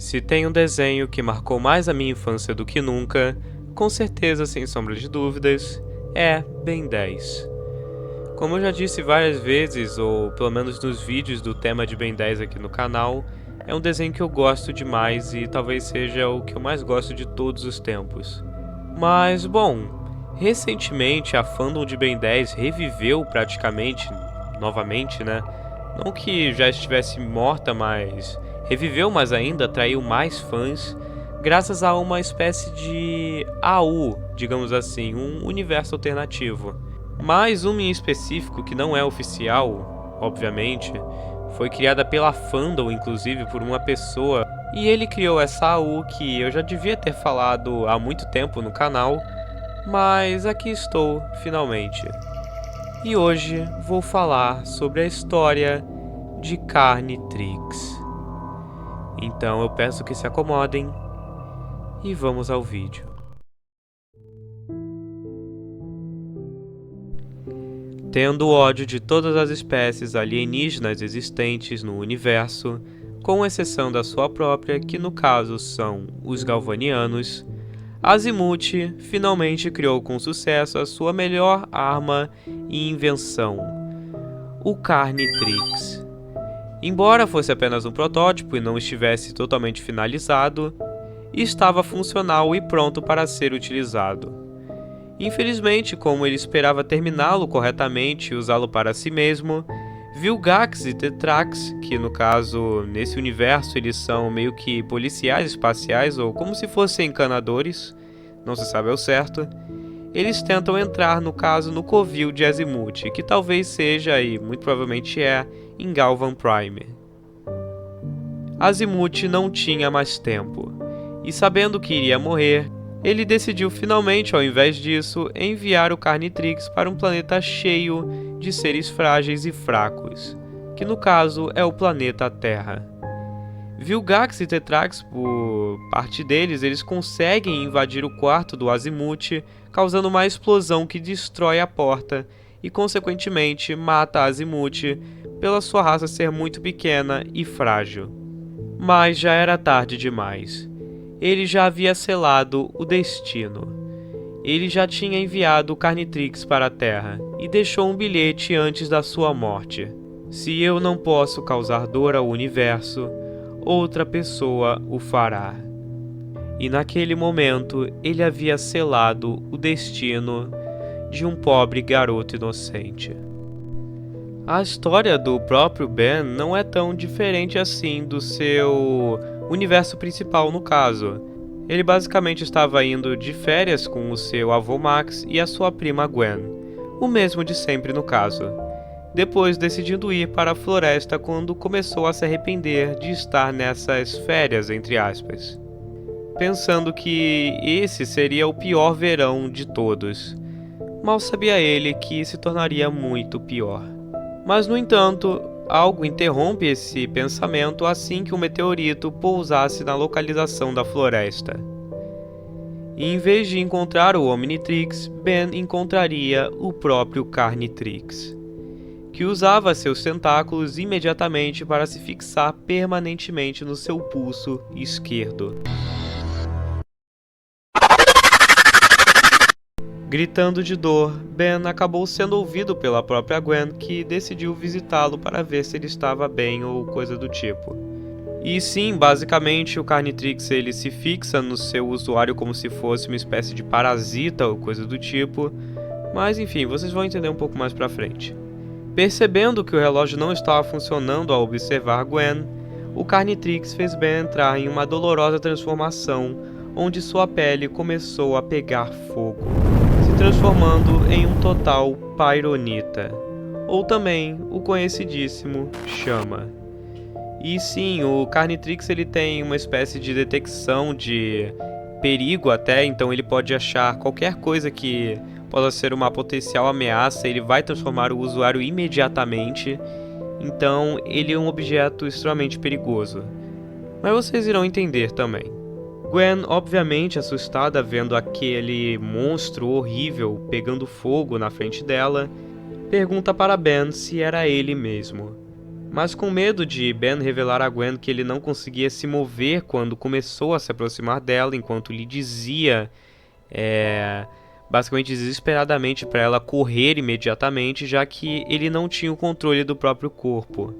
Se tem um desenho que marcou mais a minha infância do que nunca, com certeza, sem sombra de dúvidas, é Ben 10. Como eu já disse várias vezes, ou pelo menos nos vídeos do tema de Ben 10 aqui no canal, é um desenho que eu gosto demais e talvez seja o que eu mais gosto de todos os tempos. Mas, bom, recentemente a fandom de Ben 10 reviveu praticamente, novamente, né? Não que já estivesse morta, mas reviveu, mas ainda atraiu mais fãs, graças a uma espécie de AU, digamos assim, um universo alternativo. Mas uma em específico, que não é oficial, obviamente, foi criada pela fandom, inclusive por uma pessoa, e ele criou essa AU que eu já devia ter falado há muito tempo no canal, mas aqui estou, finalmente. E hoje vou falar sobre a história de Carnitrix. Então eu peço que se acomodem e vamos ao vídeo. Tendo ódio de todas as espécies alienígenas existentes no universo, com exceção da sua própria, que no caso são os Galvanianos, Azimuth finalmente criou com sucesso a sua melhor arma e invenção, o Carnitrix. Embora fosse apenas um protótipo e não estivesse totalmente finalizado, estava funcional e pronto para ser utilizado. Infelizmente, como ele esperava terminá-lo corretamente e usá-lo para si mesmo, Vilgax e Tetrax, que no caso, nesse universo eles são meio que policiais espaciais ou como se fossem encanadores, não se sabe ao certo, eles tentam entrar no caso no covil de Azimuth, que talvez seja e muito provavelmente é em Galvan Prime. Azimuth não tinha mais tempo, e sabendo que iria morrer, ele decidiu finalmente, ao invés disso, enviar o Carnitrix para um planeta cheio de seres frágeis e fracos, que no caso é o planeta Terra. Vilgax e Tetrax, por parte deles, eles conseguem invadir o quarto do Azimuth, causando uma explosão que destrói a porta e, consequentemente, mata Azimuth pela sua raça ser muito pequena e frágil. Mas já era tarde demais. Ele já havia selado o destino. Ele já tinha enviado o Carnitrix para a Terra e deixou um bilhete antes da sua morte. Se eu não posso causar dor ao universo, outra pessoa o fará. E naquele momento ele havia selado o destino de um pobre garoto inocente. A história do próprio Ben não é tão diferente assim do seu universo principal no caso. Ele basicamente estava indo de férias com o seu avô Max e a sua prima Gwen, o mesmo de sempre no caso. Depois decidindo ir para a floresta quando começou a se arrepender de estar nessas férias, entre aspas. Pensando que esse seria o pior verão de todos. Mal sabia ele que se tornaria muito pior. Mas, no entanto, algo interrompe esse pensamento assim que um meteorito pousasse na localização da floresta. E em vez de encontrar o Omnitrix, Ben encontraria o próprio Carnitrix, que usava seus tentáculos imediatamente para se fixar permanentemente no seu pulso esquerdo. Gritando de dor, Ben acabou sendo ouvido pela própria Gwen, que decidiu visitá-lo para ver se ele estava bem ou coisa do tipo. E sim, basicamente o Carnitrix ele se fixa no seu usuário como se fosse uma espécie de parasita ou coisa do tipo, mas enfim, vocês vão entender um pouco mais pra frente. Percebendo que o relógio não estava funcionando ao observar Gwen, o Carnitrix fez Ben entrar em uma dolorosa transformação, onde sua pele começou a pegar fogo, se transformando em um total Pyronita, ou também o conhecidíssimo Chama. E sim, o Carnitrix ele tem uma espécie de detecção de perigo até, então ele pode achar qualquer coisa que possa ser uma potencial ameaça, ele vai transformar o usuário imediatamente, então ele é um objeto extremamente perigoso. Mas vocês irão entender também. Gwen, obviamente assustada vendo aquele monstro horrível pegando fogo na frente dela, pergunta para Ben se era ele mesmo. Mas com medo de Ben revelar a Gwen que ele não conseguia se mover quando começou a se aproximar dela, enquanto lhe dizia, basicamente desesperadamente, para ela correr imediatamente, já que ele não tinha o controle do próprio corpo.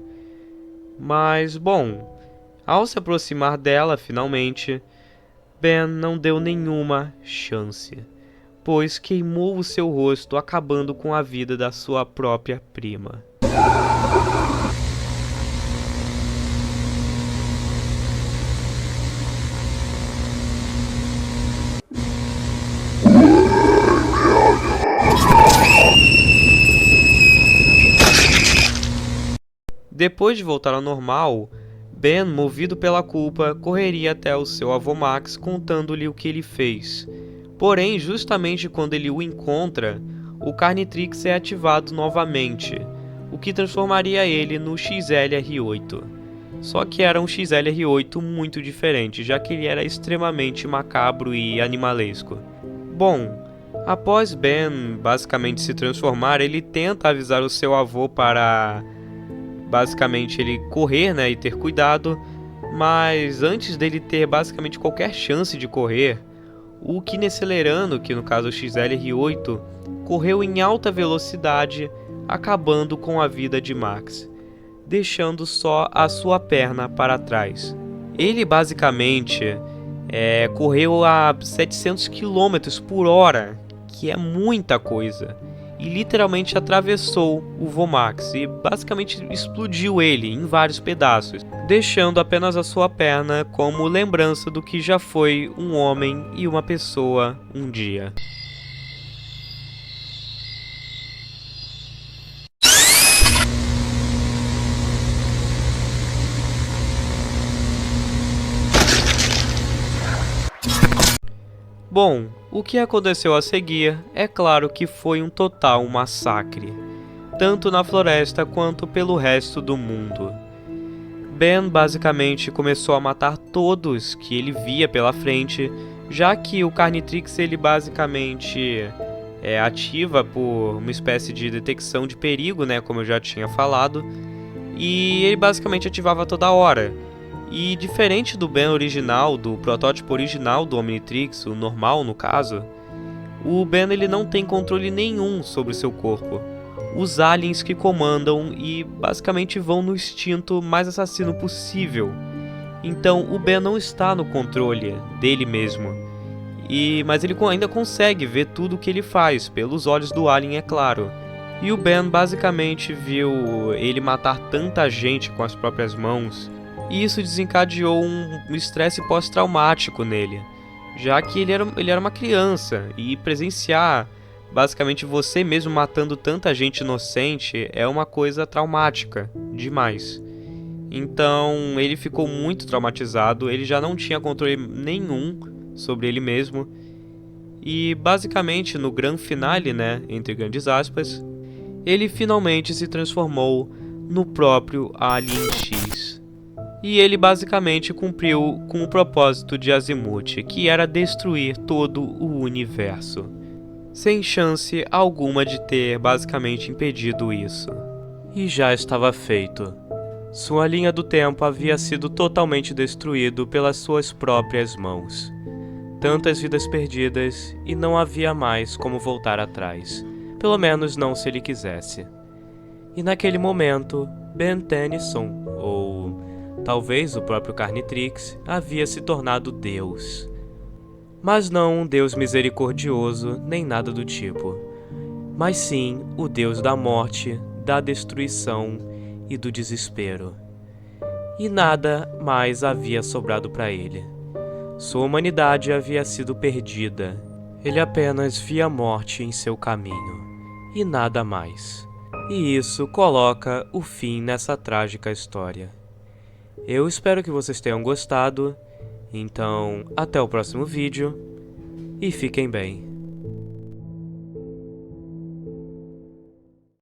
Mas, bom, ao se aproximar dela finalmente, Ben não deu nenhuma chance, pois queimou o seu rosto, acabando com a vida da sua própria prima. Depois de voltar ao normal, Ben, movido pela culpa, correria até o seu avô Max, contando-lhe o que ele fez. Porém, justamente quando ele o encontra, o Carnitrix é ativado novamente, o que transformaria ele no XLR8. Só que era um XLR8 muito diferente, já que ele era extremamente macabro e animalesco. Bom, após Ben basicamente se transformar, ele tenta avisar o seu avô para basicamente ele correr, e ter cuidado, mas antes dele ter basicamente qualquer chance de correr, o Kinecelerano, que no caso é o XLR8, correu em alta velocidade, acabando com a vida de Max, deixando só a sua perna para trás. Ele basicamente correu a 700 km por hora, que é muita coisa, e literalmente atravessou o Vomax e basicamente explodiu ele em vários pedaços, deixando apenas a sua perna como lembrança do que já foi um homem e uma pessoa um dia. Bom, o que aconteceu a seguir é claro que foi um total massacre, tanto na floresta quanto pelo resto do mundo. Ben basicamente começou a matar todos que ele via pela frente, já que o Carnitrix ele basicamente ativa por uma espécie de detecção de perigo, como eu já tinha falado, e ele basicamente ativava toda hora. E diferente do Ben original, do protótipo original do Omnitrix, o normal no caso, o Ben ele não tem controle nenhum sobre seu corpo. Os aliens que comandam e basicamente vão no instinto mais assassino possível. Então o Ben não está no controle dele mesmo. Mas ele ainda consegue ver tudo o que ele faz, pelos olhos do alien, é claro. E o Ben basicamente viu ele matar tanta gente com as próprias mãos, e isso desencadeou um estresse pós-traumático nele, já que ele era uma criança, e presenciar basicamente você mesmo matando tanta gente inocente é uma coisa traumática demais. Então ele ficou muito traumatizado, ele já não tinha controle nenhum sobre ele mesmo, e basicamente no grande finale, entre grandes aspas, ele finalmente se transformou no próprio Alien X. E ele basicamente cumpriu com o propósito de Azimuth, que era destruir todo o universo, sem chance alguma de ter basicamente impedido isso. E já estava feito. Sua linha do tempo havia sido totalmente destruído pelas suas próprias mãos. Tantas vidas perdidas e não havia mais como voltar atrás, pelo menos não se ele quisesse. E naquele momento, Ben Tennyson, ou talvez o próprio Carnitrix, havia se tornado Deus. Mas não um Deus misericordioso, nem nada do tipo. Mas sim o Deus da morte, da destruição e do desespero. E nada mais havia sobrado para ele. Sua humanidade havia sido perdida. Ele apenas via a morte em seu caminho. E nada mais. E isso coloca o fim nessa trágica história. Eu espero que vocês tenham gostado, então até o próximo vídeo e fiquem bem.